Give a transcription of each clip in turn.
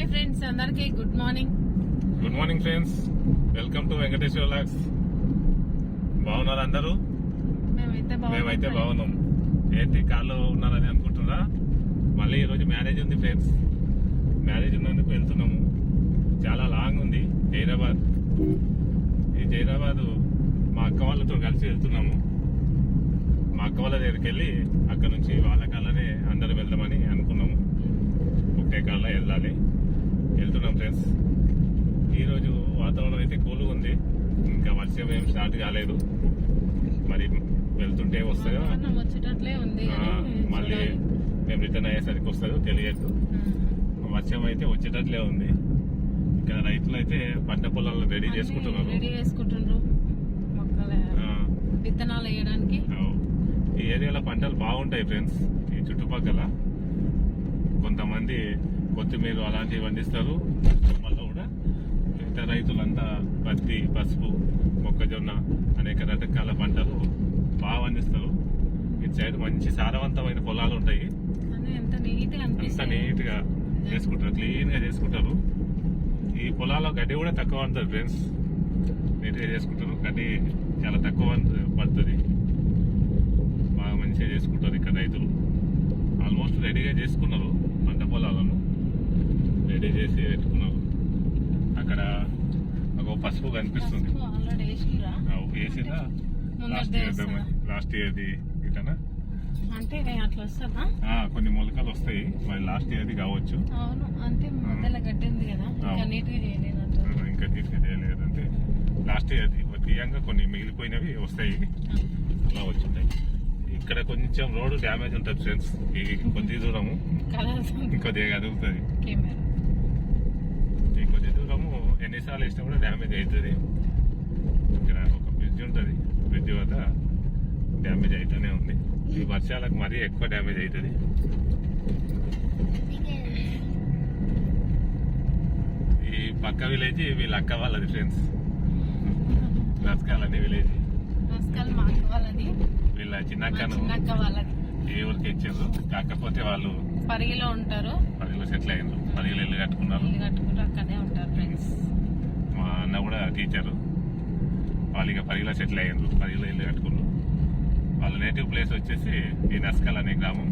Hi friends, అందరికి good morning. Good morning friends, welcome to Venkateswara vlogs. బాగున్నారు అందరూ? మేమైతే బాగున్నాం. ఏంటి కాల్లో ఉన్నారని అనుకుంటున్నా? మళ్ళీ ఈరోజు మ్యారేజ్ ఉంది ఫ్రెండ్స్. మ్యారేజ్ ఉన్నందుకు వెళ్తున్నాము. చాలా లాంగ్ ఉంది జైరాబాద్. ఈ జైరాబాద్ మా అక్క వాళ్ళతో కలిసి వెళ్తున్నాము. మా అక్క వాళ్ళ దగ్గరికి వెళ్ళి అక్కడ నుంచి వాళ్ళ కాళ్ళనే అందరం వెళ్దామని అనుకున్నాము. ఒకటే కాళ్ళ వెళ్తున్నాం ఫ్రెండ్స్. ఈరోజు వాతావరణం అయితే కూల్గా ఉంది. ఇంకా వర్షం ఏం స్టార్ట్ కాలేదు. మరి వెళ్తుంటే వస్తాయో, మళ్ళీ మేము రిటర్న్ అయ్యేసరికి వస్తుందో తెలియదు. వర్షం అయితే వచ్చేటట్లే ఉంది. ఇక్కడ రైతులు అయితే పంట పొలాలను రెడీ చేసుకుంటున్నారు. విత్తనాలు వేయడానికి. ఈ ఏరియాలో పంటలు బాగుంటాయి ఫ్రెండ్స్. ఈ చుట్టుపక్కల కొంతమంది కొత్తిమీర అలాంటివి పండిస్తారు. మళ్ళీ కూడా మిగతా రైతులంతా పత్తి, పసుపు, మొక్కజొన్న అనేక రకాల పంటలు బాగా పండిస్తారు. ఇటు సైడ్ మంచి సారవంతమైన పొలాలు ఉంటాయి. అంత నీట్ గా చేసుకుంటారు, క్లీన్ గా చేసుకుంటారు. ఈ పొలాల్లో గడ్డి కూడా తక్కువ ఉంటుంది ఫ్రెండ్స్. నీట్ గా చేసుకుంటారు. గడ్డి చాలా తక్కువ పడుతుంది. బాగా మంచిగా చేసుకుంటారు ఇక్కడ రైతులు. ఆల్మోస్ట్ రెడీగా చేసుకున్నారు. పంట పొలాలను రెడీ చేసి పెట్టుకున్నారు. అక్కడ ఒక పసుపు కనిపిస్తుంది. వేసిరా లాస్ట్ ఇయర్ది ఇటనా అంటే అట్లా వస్తుందా? కొన్ని మొలకలు వస్తాయి. మరి లాస్ట్ ఇయర్ది కావచ్చు. అవును, అంటే మొదల గడ్డి ఉంది కదా, ఇంకా నీట్ గా చేయలేదు. అంటే లాస్ట్ ఇయర్ది తీయంగా కొన్ని మిగిలిపోయినవి వస్తాయి. అలా వచ్చింటాయి. ఇక్కడ కొంచెం రోడ్డు డ్యామేజ్ ఉంటుంది ఫ్రెండ్స్. కొద్ది దూరము ఇంకొద్దిగా కదుగుతుంది. ఈ కొద్ది దూరము ఎన్నిసార్లు వేసినా కూడా డ్యామేజ్ అవుతుంది. ఇక్కడ ఒక బ్రిడ్జ్ ఉంటుంది. బ్రిడ్జ్ వద్ద డ్యామేజ్ అవుతూనే ఉంది. ఈ వర్షాలకు మరీ ఎక్కువ డ్యామేజ్ అవుతుంది. ఈ పక్క విలేజ్ వీళ్ళ అక్క వాళ్ళది ఫ్రెండ్స్. నస్కాల్ అనే విలేజ్. వీళ్ళ చిన్నక్కను ఏ ఊరికి ఇచ్చారు. కాకపోతే వాళ్ళు పరిగిలో ఉంటారు. పరిగిలో సెటిల్ అయ్యారు. పరిగిలో ఇల్లు కట్టుకున్నారు. అక్కడే ఉంటారు ఫ్రెండ్స్. మా అన్న కూడా టీచరు. వాళ్ళు ఇక పరిగిలో సెటిల్ అయ్యారు. పరిగిలో ఇల్లు కట్టుకున్నారు. వాళ్ళ నేటివ్ ప్లేస్ వచ్చేసి ఈ నస్కల్ అనే గ్రామం.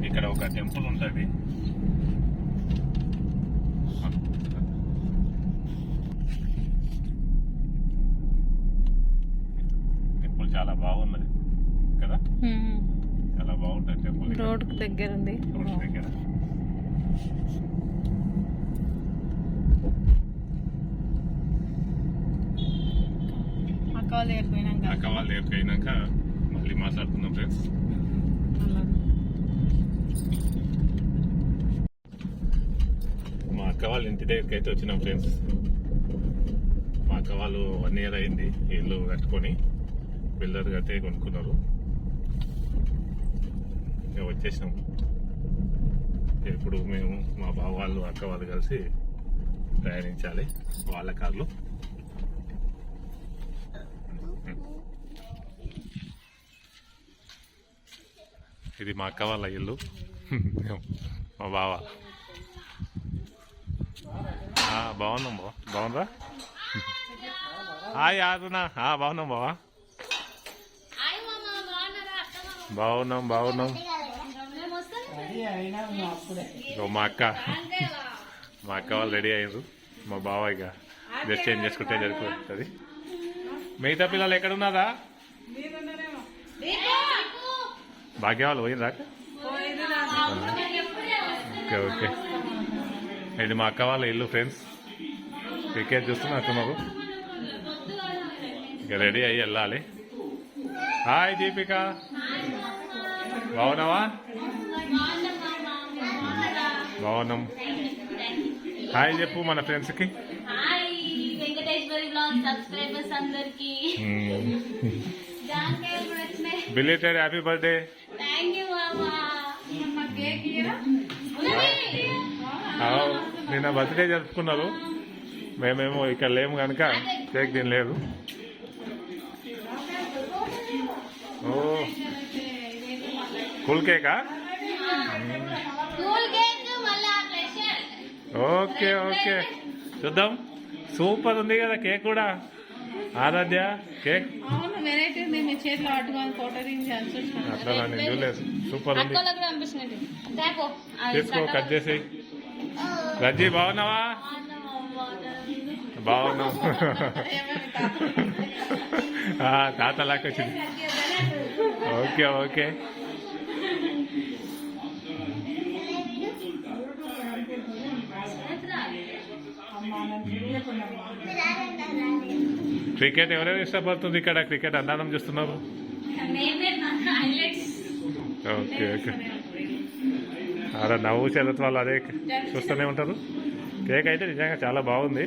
ఇక్కడ ఒక టెంపుల్ ఉంటుంది. టెంపుల్ చాలా బాగున్నది కదా, చాలా బాగుంటుంది టెంపుల్. రోడ్ దగ్గర ఉంది. రోడ్ దగ్గర అక్క వాళ్ళు ఎక్కడిపోయినాక మళ్ళీ మాట్లాడుకుందాం ఫ్రెండ్స్. మా అక్క వాళ్ళ ఇంటి దగ్గరికి అయితే వచ్చినాం ఫ్రెండ్స్. మా అక్క వాళ్ళు 1 year అయింది ఇల్లు కట్టుకొని. బిల్డర్ అయితే కొనుక్కున్నారు. వచ్చేసినాం. ఇప్పుడు మేము మా బావ వాళ్ళు, అక్క వాళ్ళు కలిసి ప్రయాణించాలి వాళ్ళ కార్లో. ఇది మా అక్క వాళ్ళ ఇల్లు. మా బావ. బాగున్నాం బావ. బాగుందా? హాయ్ ఆదునా. బాగున్నాం బావా. బాగున్నాం. మా అక్క వాళ్ళు రెడీ అయ్యారు. మా బావ ఇక డ్రెస్ చేంజ్ చేసుకుంటే జరుగుతుంది. మిగతా పిల్లలు ఎక్కడున్నారా? భాగ్య వాళ్ళు పోయిందా? ఓకే. ఇది మా అక్క వాళ్ళ ఇల్లు ఫ్రెండ్స్. క్రికెట్ చూస్తున్నట్టున్నారు. ఇక రెడీ అయ్యి వెళ్ళాలి. హాయ్ దీపిక, బాగున్నావా? బాగున్నాం. హాయ్ చెప్పు మన ఫ్రెండ్స్కి. Belated happy birthday. నిన్న బర్త్డే జరుపుకున్నారు. మేమేమో ఇక్కడ లేము కనుక కేక్ తినలేదు. ఓ కూల్ కేకా? ఓకే ఓకే చూద్దాం. సూపర్ ఉంది కదా కేక్ కూడా. ఆరాధ్య కేక్ అవును వెరైటీ ఉంది. మీ చేతిలో పట్టుకొని ఫోటో తీసి అట్లా నేను చూడలేదు. సూపర్ ఉంది. తీసుకో కట్ చేసి. రజ్జీ బాగున్నావా? బాగున్నావు. తాత లాక్ వచ్చింది. ఓకే ఓకే క్రికెట్ ఎవరెవరు ఇష్టపడుతుంది ఇక్కడ? క్రికెట్ అన్నానం చూస్తున్నారు. ఓకే ఓకే అలా నవ్వు చదువుతు వాళ్ళు అదే చూస్తూనే ఉంటారు. కేక్ అయితే నిజంగా చాలా బాగుంది.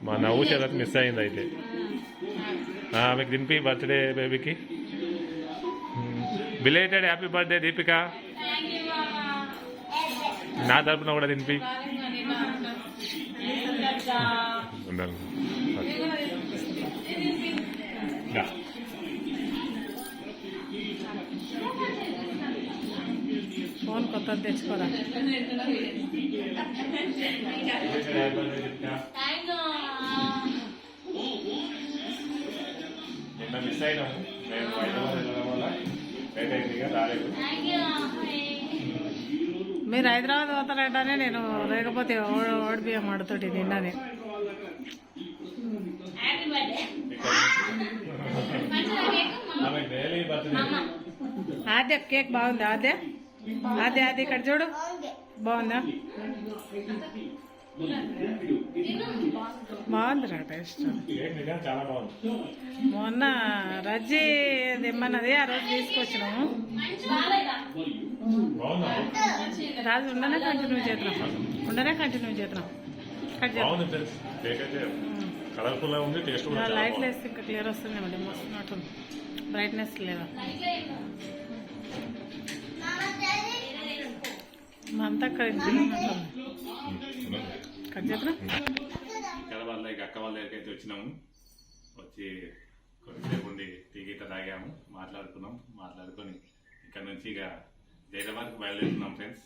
మా నవ్వు చదువు మిస్ అయింది అయితే. ఆమెకు దింపి బర్త్డే బేబీకి. Belated happy birthday Deepika. నా తరపున కూడా దింపి. ఫోన్ కొత్తది తెచ్చుకోరా. నిన్న మిస్ అయినాము. నేను హైదరాబాద్ వెళ్ళడం వల్ల లేట్ అయింది రాలేదు. మీరు హైదరాబాద్ పోతారంటేనే నేను లేకపోతే ఓడిపోయాం ఆడుతోటి నిన్ననే. ఆద్య కేక్ బాగుంది. ఆద్య ఆద్య ఆద్య ఇక్కడ చూడు బాగుందా? బాగుందిరా టేస్ట్. మొన్న రజ్జీ తెమ్మన్నది ఆ రోజు తీసుకొచ్చినాము. రాజు ఉండనే కంటిన్యూ చేద్దాం. కట్ చేద్దాం. లైట్లు వేస్తే ఇంకా క్లియర్ వస్తుందేమండి. మస్తున్నట్టు బ్రైట్నెస్ లేదా అంతా కట్ చేద్దాం. ఇక్కడ వాళ్ళ అక్క వాళ్ళ దగ్గరికి అయితే వచ్చినాము. వచ్చి కొద్దిసేపు ఉండి టీ గీత తాగాము, మాట్లాడుకొని ఇక్కడ నుంచి ఇక జైరాబాద్కి బయలుదేరుతున్నాం ఫ్రెండ్స్.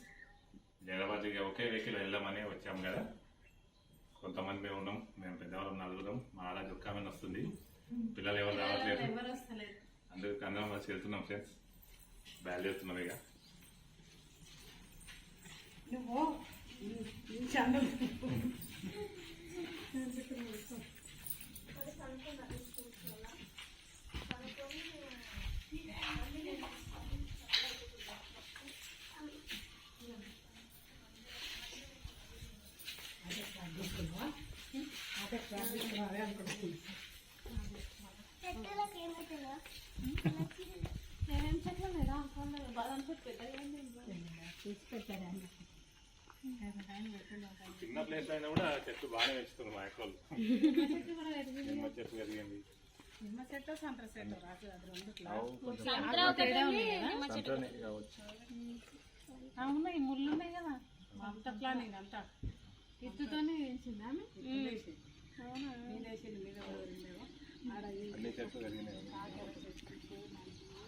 జైరాబాద్ ఇక ఒకే వెహికల్ వెళ్దామని వచ్చాము కదా. కొంతమంది మేము ఉన్నాం. మేము పెద్దవాళ్ళం నలుగురం. మా ఆరాధ్య ఒక్కమని వస్తుంది. పిల్లలు ఎవరు రావట్లేదు. అందరికి అందరం వచ్చి వెళ్తున్నాం ఫ్రెండ్స్. బయలుదేరుతున్నాం ఇక. చిన్న ప్లేస్ అయినా కూడా చెట్టు బాగానే పెంచుతుంది మా అక్కలు. నిమ్మ చెట్టు పెరిగింది. అవును ఈ ముళ్ళు ఉన్నాయి కదా. అంత ప్లానింగ్ అంతా ఇద్దుతోనే వేసిందా? అన్ని చెట్లు పెరిగినాయి.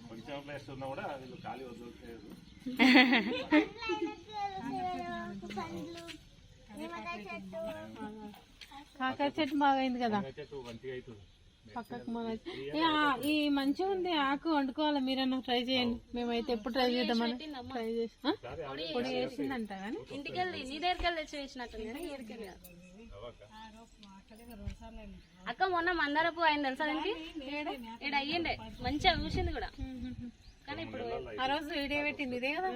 కొంచెం ప్లేస్ ఉన్నా కూడా వీళ్ళు ఖాళీ వదలట్లేదు. కాకర చెట్టు బాగా అయింది కదా. చెట్టు మంచిగా అవుతుంది. పక్కకు ఈ మంచిగా ఉంది. ఆకు వండుకోవాలి. మీరన్నా ట్రై చేయండి. మేమైతే ఎప్పుడు ట్రై చేద్దామని ట్రై చేసి పొడి వేసిందంట కానీ ఇంటికి వెళ్ళి నీ దగ్గరికి వెళ్ళి తెచ్చి వేసినట్టుంది. అక్క మొన్న మందారపు అయింది తెలుసా దీనికి? ఇక్కడ అయ్యిండే మంచిగా చూసింది కూడా. కానీ ఇప్పుడు ఆ రోజు వీడియో పెట్టింది ఇదే కదా.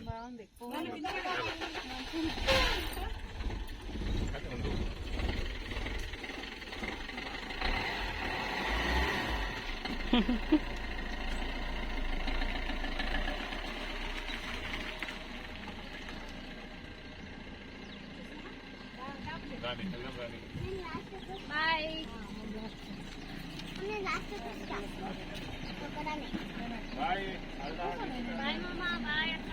బాగుంది. బాయ్. బాయ్ మామా. బాయ్ అక్క.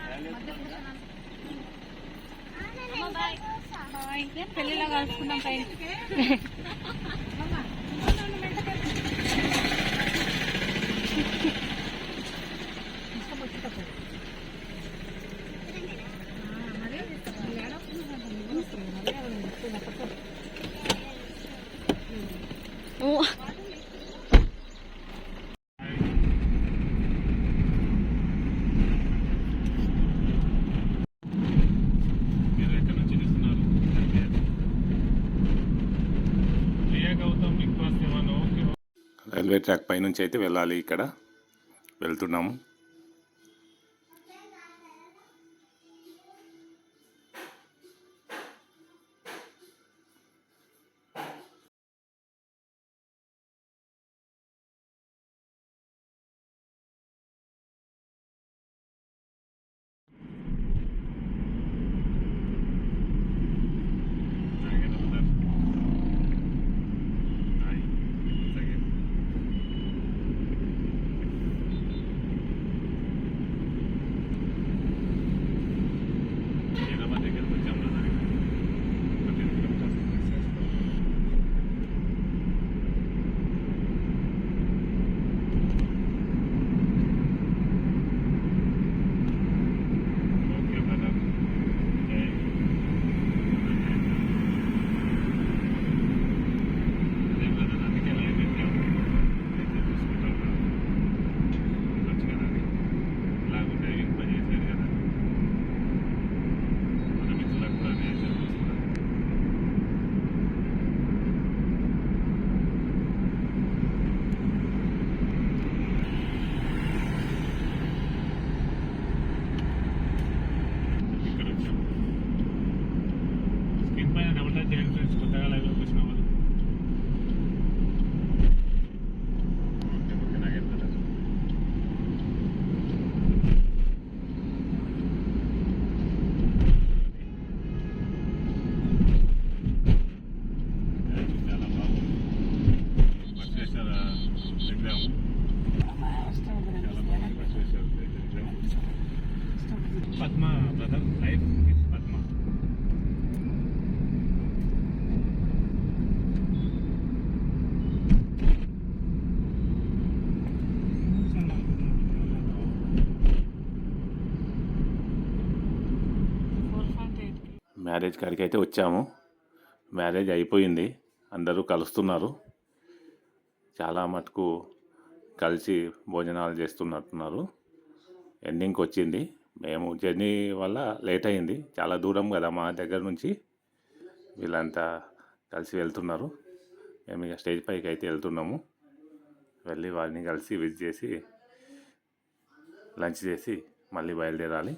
బాయ్. పెళ్లిలో కలుసుకున్నాం పైన. రైల్వే ట్రాక్ పైనుంచి అయితే వెళ్ళాలి. ఇక్కడ వెళ్తున్నాము. Padma brother, life with Padma. Marriage కాడికి అయితే వచ్చాము. మ్యారేజ్ అయిపోయింది, అందరూ కలుస్తున్నారు. చాలా మటుకు కలిసి భోజనాలు చేస్తున్నట్టున్నారు. ఎండింగ్కి వచ్చింది. మేము జర్నీ వల్ల లేట్ అయింది, చాలా దూరం కదా మా దగ్గర నుంచి. వీళ్ళంతా కలిసి వెళ్తున్నారు. మేము ఇక స్టేజ్ పైకి అయితే వెళ్తున్నాము. వెళ్ళి వారిని కలిసి విజిట్ చేసి లంచ్ చేసి మళ్ళీ బయలుదేరాలి.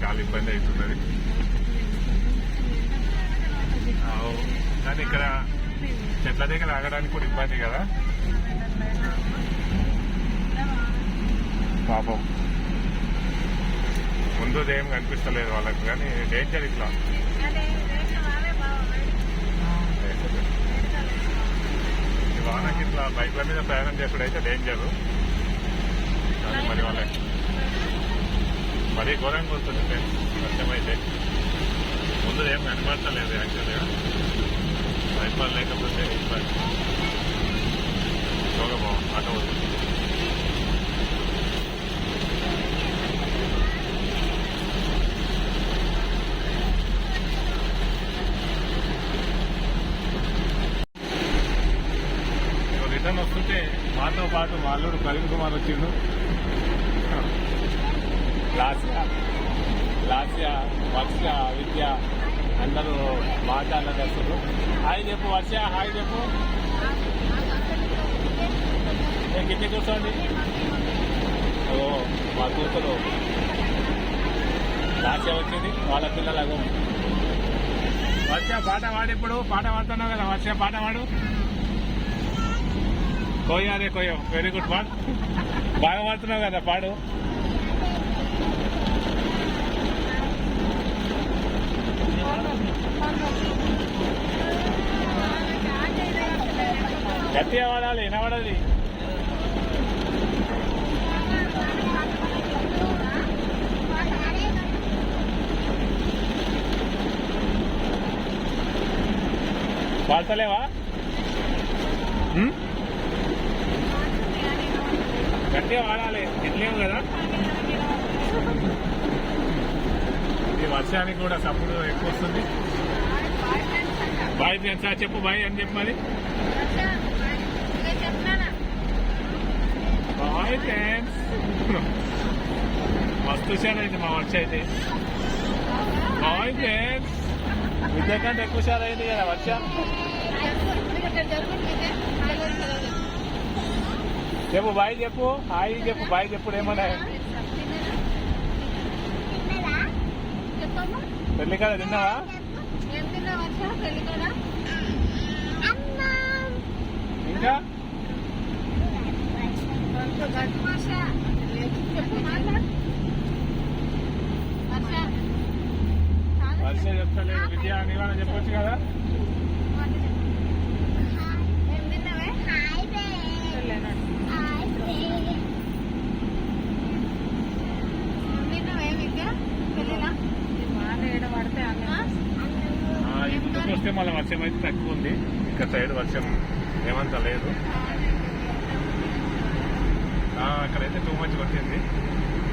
చాలా ఇబ్బంది అవుతున్నది. కానీ ఇక్కడ చెట్ల దగ్గర ఆగడానికి కూడా ఇబ్బంది కదా పాపం. ముందు ఏం కనిపిస్తలేదు వాళ్ళకు, కానీ డేంజర్ ఇట్లా. ఈ వానకి ఇట్లా బైక్ల మీద ప్రయాణం చేసుడైతే డేంజరు. కానీ మరి వాళ్ళకి మరీ ఘోరంగా వస్తుంది ఫ్రెండ్స్. వర్షమైతే ముందు ఏం కనబడతలేదు యాక్చువల్గా. వైఫాల్ లేకపోతే ఇబ్బంది. బాగా ఆటో వస్తుంది. రిటర్న్ వస్తుంటే మాతో పాటు మా అల్లుడు ప్రవీణ్ కుమార్ వచ్చిండు. లాస్య వర్ష విద్య అందరూ మాట్లాడలేదు వస్తారు. హాయ్ చెప్పు వర్ష, హాయ్ చెప్పు. కింద కూర్చోండి. ఓ మా కూతురు లాస్య వచ్చింది, వాళ్ళ పిల్లలకు. వర్ష పాట పాడు. ఇప్పుడు పాట పాడుతున్నావు కదా వర్ష, పాట పాడు. కోయో అదే కోయో, వెరీ గుడ్, పాడు. బాగా పాడుతున్నావు కదా, పాడు. గట్టిగా వాడాలి, వినబడాలి. పాడతలేవా? గట్టిగా వాడాలి, తినలేము కదా. ఈ వర్షానికి కూడా సప్పుడు ఎక్కువ వస్తుంది. బాయ్ ఫ్రెండ్స్, చెప్పు బాయ్ అని చెప్పు మరి. Bye friends. మస్తు హుషారు అయింది మా వర్ష అయితే. Bye friends. విద్య కంటే ఎక్కువ హుషారు అయింది కదా వర్ష. చెప్పు బాయ్ చెప్పు, హాయ్ చెప్పు, బాయ్ చెప్పు. ఏమన్నా పెళ్లి కాడ తిన్నావా? ఇంకా వర్ష చెప్తలేదు. విద్య నీవన్నా చెప్పొచ్చు కదా. ఇంటికి వస్తే మళ్ళీ వర్షం అయితే తక్కువ ఉంది. ఇక్కడ సైడ్ వర్షం ఏమంత లేదు. అక్కడైతే టూ మచ్ కొట్టింది,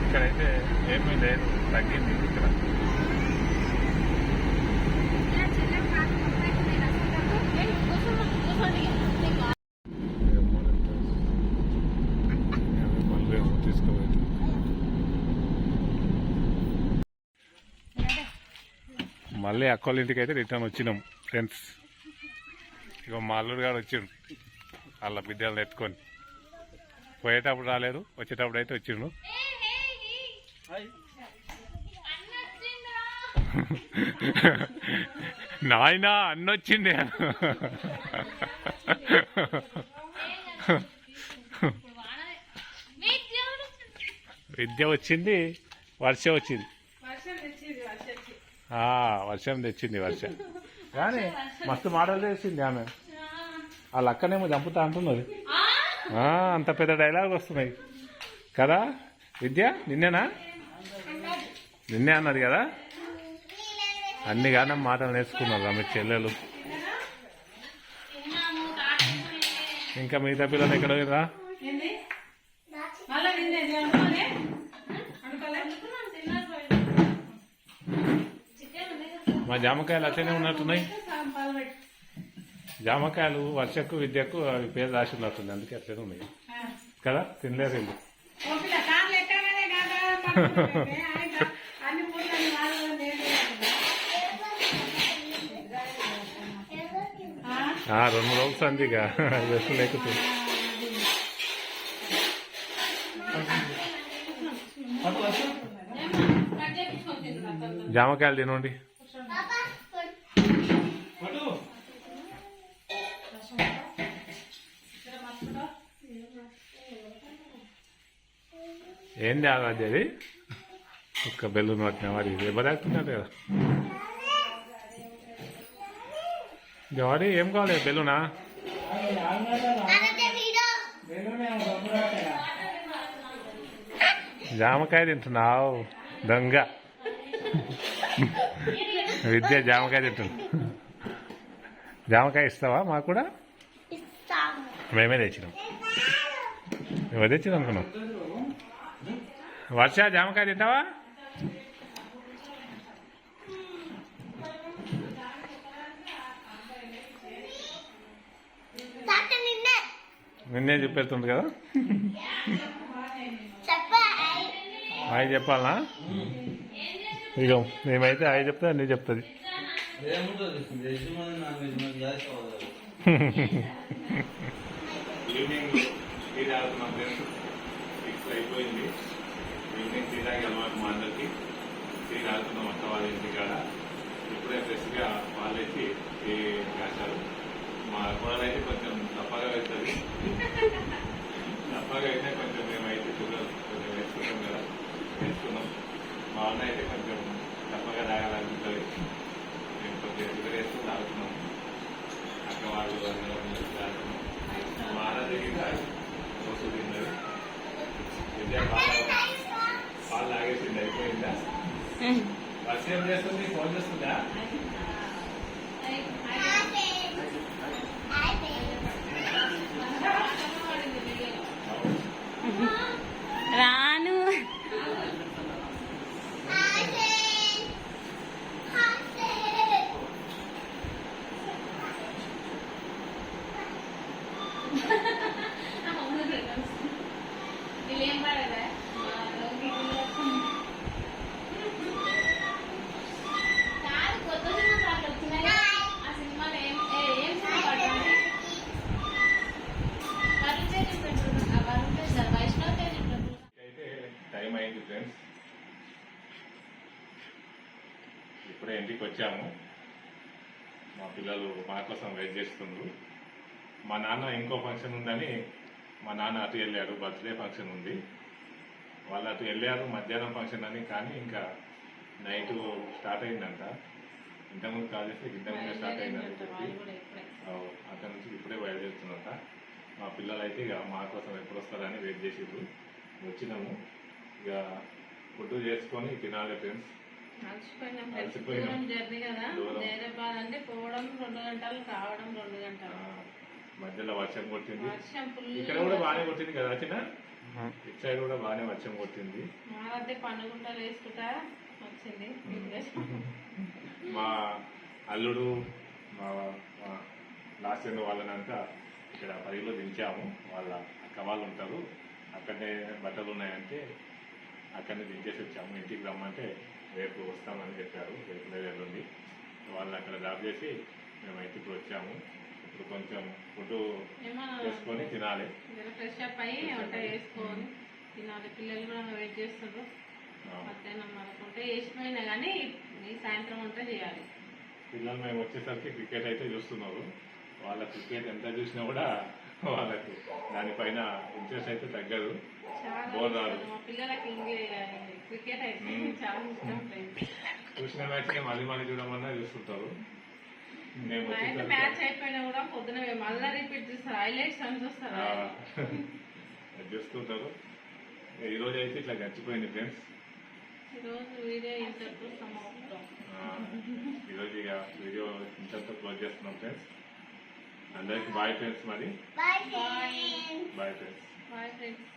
ఇక్కడైతే ఏమీ లేదు, తగ్గింది ఇక్కడ. తీసుకోవాలి. మళ్ళీ అక్కోళ్ళ ఇంటికి అయితే రిటర్న్ వచ్చినాం ఫ్రెండ్స్. ఇక మా అల్లుడు గారు వచ్చిండు వాళ్ళ బిడ్డలను ఎత్తుకొని. పోయేటప్పుడు రాలేదు, వచ్చేటప్పుడు అయితే వచ్చిండు. నాయనా అన్నొచ్చింది. విద్య వచ్చింది, వర్ష వచ్చింది. వర్షం తెచ్చింది వర్ష. కానీ మస్తు మాటలు చేసింది ఆమె. వాళ్ళ అక్కనేమో చంపుతా అంటున్నది. అంత పెద్ద డైలాగ్ వస్తున్నాయి కదా విద్య. నిన్నేనా? నిన్నే అన్నది కదా. అన్ని కానీ మాటలు నేర్చుకున్నారు ఆమె చెల్లెలు. ఇంకా మిగతా పిల్లలు ఎక్కడ పోయిరా? మా జామకాయలు అట్లనే ఉన్నట్టున్నాయి. జామకాయలు వర్షకు విద్యకు అవి పేరు రాసి ఉన్నట్టుంది, అందుకే అట్లనే ఉన్నాయి కదా. తినలేరు వీళ్ళు. రెండు రోజులు సందిగా వెస్ట్ లేకపోతే. జామకాయలు తినండి. ఏంది ఆగాది అది ఒక్క బెలూన్ పట్టిన వాడి ఎవరు ఆడుతున్నారు కదా. జవాడి ఏం కావాలి బెలూనా? జామకాయ తింటున్నావు దొంగ. విద్య జామకాయ తింటున్నా. జామకాయ ఇస్తావా మాకు కూడా? మేమే తెచ్చినాం. ఎవరు తెచ్చినాం అనుకున్నాం? వర్ష జామకాయ తింటావా? నిన్నే చెప్పేస్తుంది కదా. హాయ్ చెప్పాలనా? ఇక మేమైతే హాయ్ చెప్తా నీ చెప్తుంది. ఈవినింగ్ టీ తాగుతున్నాం ఫ్రెండ్స్. 6 అయిపోయింది. ఈవినింగ్ టీ తాగే అలవాటు మా అందరికి. టీ తాగుతున్నాం అక్క వాళ్ళ ఇంటికాడ. ఇప్పుడే ఫ్రెష్గా వాళ్ళు వేసి టీ కాశారు. మా కూడలైతే కొంచెం తప్పగా వేస్తుంది. తప్పగా అయితే కొంచెం మేమైతే షుగర్ కొంచెం వేసుకుంటాం కదా, వేసుకున్నాం. మా అన్న అయితే కొంచెం తప్పగా తాగాలనుకుంటుంది. మేము కొంచెం షుగర్ వేసుకుని తాగుతున్నాం. అక్క వాళ్ళు అందరం తాగుతున్నాం. మా అన్న దగ్గర రోజు తిన్నది. విద్య పాలు తాగేసింది. అయిపోయిందా? బస్ ఏం చేస్తుంది? ఫోన్ చేస్తుందా? రాను. ఏం పడదా? కాదు, కొత్త సినిమా పాటలు వచ్చినాయి. ఆ సినిమాలో ఏం సినిమా పాట? వైష్ణవ్ తేజ్ అయితే టైం అయింది ఫ్రెండ్స్. ఇప్పుడే ఇంటికి వచ్చాము. మా పిల్లలు మా కోసం వెయిట్ చేస్తున్నారు. మా నాన్న ఇంకో ఫంక్షన్ ఉందని మా నాన్న అటు వెళ్ళారు. బర్త్డే ఫంక్షన్ ఉంది. వాళ్ళు అటు వెళ్ళారు మధ్యాహ్నం ఫంక్షన్ అని. కానీ ఇంకా నైట్ స్టార్ట్ అయిందంట. ఇంతకుముందు కాల్ చేస్తే ఇంతకుముందే స్టార్ట్ అయిందని చెప్పి అక్కడి నుంచి ఇప్పుడే బయలుదేరుతున్నట. మా పిల్లలు అయితే ఇక మా కోసం ఎప్పుడు వస్తారని వెయిట్ చేసిర్రు. వచ్చినాము. ఇక ఫుడ్ చేసుకొని తినాలి ఫ్రెండ్స్. అలసిపోయినాం. జర్నీ కదా. హైదరాబాద్ అంటే పోవడం 2 గంటలు, రావడం 2 గంటలు. మధ్యలో వర్షం కొట్టింది. ఇక్కడ కూడా బాగానే కొట్టింది కదా చిన్న. ఇటు సైడ్ కూడా బాగానే వర్షం కొట్టింది. మాదే పండుగుంటలు వేసుకుంటా వచ్చింది. మా అల్లుడు మా లాస్ట్ ఇయర్ వాళ్ళనంతా ఇక్కడ పరిలో దించాము. వాళ్ళ అక్క వాళ్ళు ఉంటారు. అక్కడనే బట్టలు ఉన్నాయంటే అక్కడనే దించేసి వచ్చాము. ఇంటికి రమ్మంటే రేపు వస్తామని చెప్పారు. రేపు ఎల్లుండి వాళ్ళు అక్కడ డ్రాప్ చేసి మేమైతే ఇప్పుడు వచ్చాము. ఇప్పుడు కొంచెం ఫుడ్ చేసుకొని తినాలి. ఫ్రెష్ అప్ అయ్యి వంట చేసుకొని తినాలి. పిల్లలు కూడా వెయిట్ చేస్తున్నారు. మధ్యాహ్నం మనకుంటే వేసిపోయినా కానీ ఈ సాయంత్రం వంట చేయాలి. పిల్లలు మేము వచ్చేసరికి క్రికెట్ అయితే చూస్తున్నారు. వాళ్ళ క్రికెట్ ఎంత చూసినా కూడా వాళ్ళకి దానిపైన ఇంట్రెస్ట్ అయితే తగ్గదు. బోర్ రాదు. మా పిల్లలకి క్రికెట్ అయితే చాలా ఇష్టం. చూసిన మ్యాచ్ మళ్ళీ మళ్ళీ చూడమన్నా చూస్తుంటారు. మ్యాచ్ అయిపోయినా కూడా పొద్దున మళ్ళీ రిపీట్ చేస్తారు. హైలైట్స్ అని చూస్తారు. చూస్తుంటారు. ఈరోజు అయితే ఇట్లా గడిచిపోయింది ఫ్రెండ్స్. ఈరోజు వీడియో ఇంతకు సమాప్తం. ఈరోజు ఇక వీడియో ఇంతతో క్లోజ్ చేస్తున్నాం ఫ్రెండ్స్. అందరికి బాయ్ ఫ్రెండ్స్. మరి bye bye friends. Bye friends.